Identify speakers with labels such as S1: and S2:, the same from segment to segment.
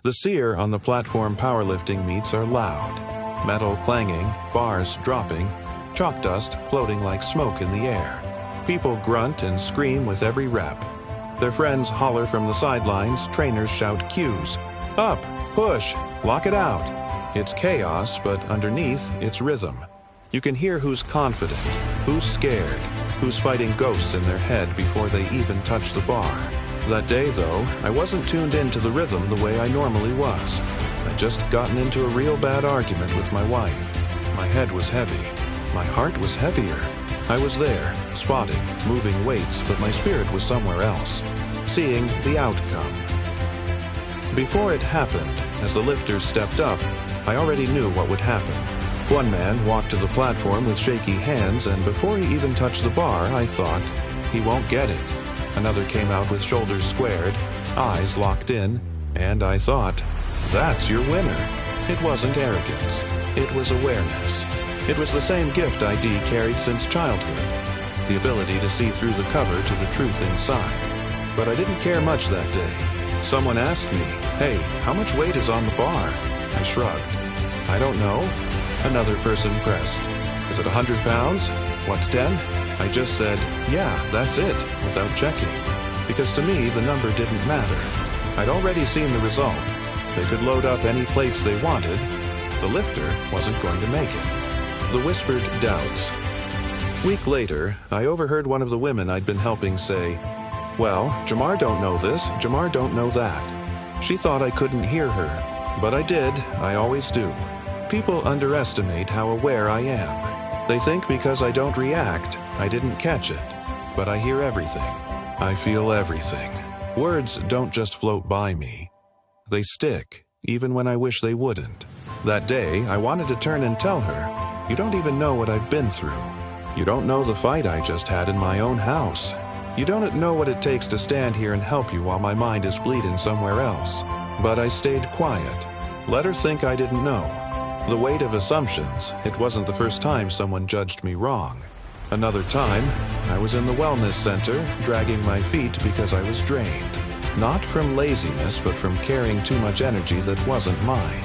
S1: The seer on the platform powerlifting meets are loud. Metal clanging, bars dropping, chalk dust floating like smoke in the air. People grunt and scream with every rep. Their friends holler from the sidelines, trainers shout cues. Up, push, lock it out. It's chaos, but underneath, it's rhythm. You can hear who's confident, who's scared, who's fighting ghosts in their head before they even touch the bar. That day, though, I wasn't tuned into the rhythm the way I normally was. I'd just gotten into a real bad argument with my wife. My head was heavy. My heart was heavier. I was there, spotting, moving weights, but my spirit was somewhere else, seeing the outcome. Before it happened, as the lifters stepped up, I already knew what would happen. One man walked to the platform with shaky hands, and before he even touched the bar, I thought, he won't get it. Another came out with shoulders squared, eyes locked in, and I thought, that's your winner. It wasn't arrogance. It was awareness. It was the same gift ID carried since childhood, the ability to see through the cover to the truth inside. But I didn't care much that day. Someone asked me, hey, how much weight is on the bar? I shrugged. I don't know. Another person pressed. Is it 100 pounds? What, 10? I just said, yeah, that's it, without checking. Because to me, the number didn't matter. I'd already seen the result. They could load up any plates they wanted. The lifter wasn't going to make it. The whispered doubts. Week later, I overheard one of the women I'd been helping say, well, Jamar don't know this, Jamar don't know that. She thought I couldn't hear her, but I did, I always do. People underestimate how aware I am. They think because I don't react, I didn't catch it. But I hear everything. I feel everything. Words don't just float by me. They stick, even when I wish they wouldn't. That day, I wanted to turn and tell her, you don't even know what I've been through. You don't know the fight I just had in my own house. You don't know what it takes to stand here and help you while my mind is bleeding somewhere else. But I stayed quiet. Let her think I didn't know. The weight of assumptions, it wasn't the first time someone judged me wrong. Another time, I was in the wellness center, dragging my feet because I was drained. Not from laziness, but from carrying too much energy that wasn't mine.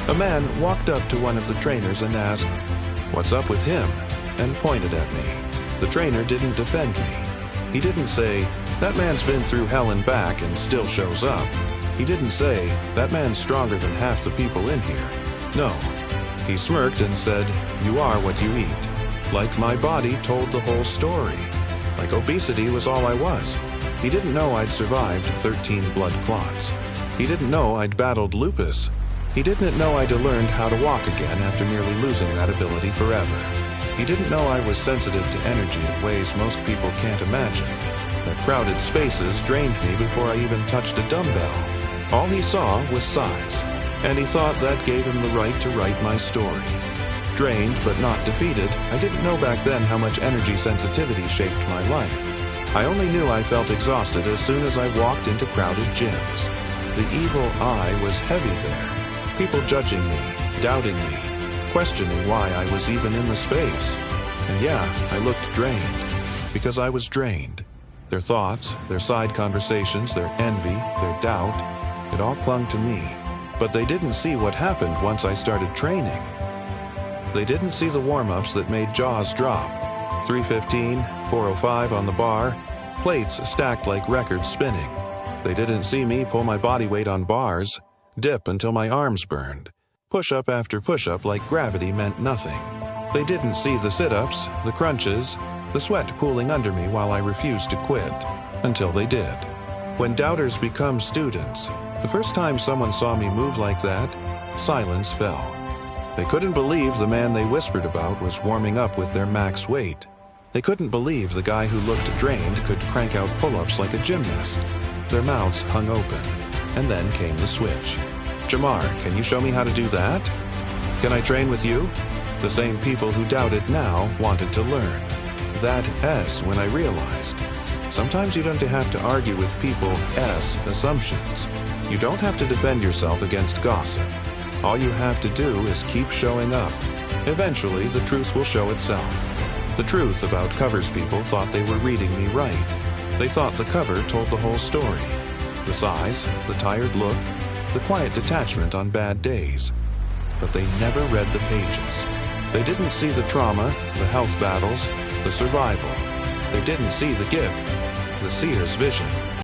S1: A man walked up to one of the trainers and asked, what's up with him? And pointed at me. The trainer didn't defend me. He didn't say, that man's been through hell and back and still shows up. He didn't say, that man's stronger than half the people in here. No. He smirked and said, you are what you eat. Like my body told the whole story. Like obesity was all I was. He didn't know I'd survived 13 blood clots. He didn't know I'd battled lupus. He didn't know I'd learned how to walk again after nearly losing that ability forever. He didn't know I was sensitive to energy in ways most people can't imagine. That crowded spaces drained me before I even touched a dumbbell. All he saw was size, and he thought that gave him the right to write my story. Drained but not defeated, I didn't know back then how much energy sensitivity shaped my life. I only knew I felt exhausted as soon as I walked into crowded gyms. The evil eye was heavy there. People judging me, doubting me, questioning why I was even in the space. And yeah, I looked drained, because I was drained. Their thoughts, their side conversations, their envy, their doubt, it all clung to me. But they didn't see what happened once I started training. They didn't see the warm-ups that made jaws drop. 315, 405 on the bar, plates stacked like records spinning. They didn't see me pull my body weight on bars, dip until my arms burned. Push-up after push-up like gravity meant nothing. They didn't see the sit-ups, the crunches, the sweat pooling under me while I refused to quit, until they did. When doubters become students, the first time someone saw me move like that, silence fell. They couldn't believe the man they whispered about was warming up with their max weight. They couldn't believe the guy who looked drained could crank out pull-ups like a gymnast. Their mouths hung open, and then came the switch. Jamar, can you show me how to do that? Can I train with you? The same people who doubted now wanted to learn. That S when I realized. Sometimes you don't have to argue with people S assumptions. You don't have to defend yourself against gossip. All you have to do is keep showing up. Eventually, the truth will show itself. The truth about covers people thought they were reading me right. They thought the cover told the whole story. The size, the tired look, the quiet detachment on bad days. But they never read the pages. They didn't see the trauma, the health battles, the survival. They didn't see the gift, the seer's vision.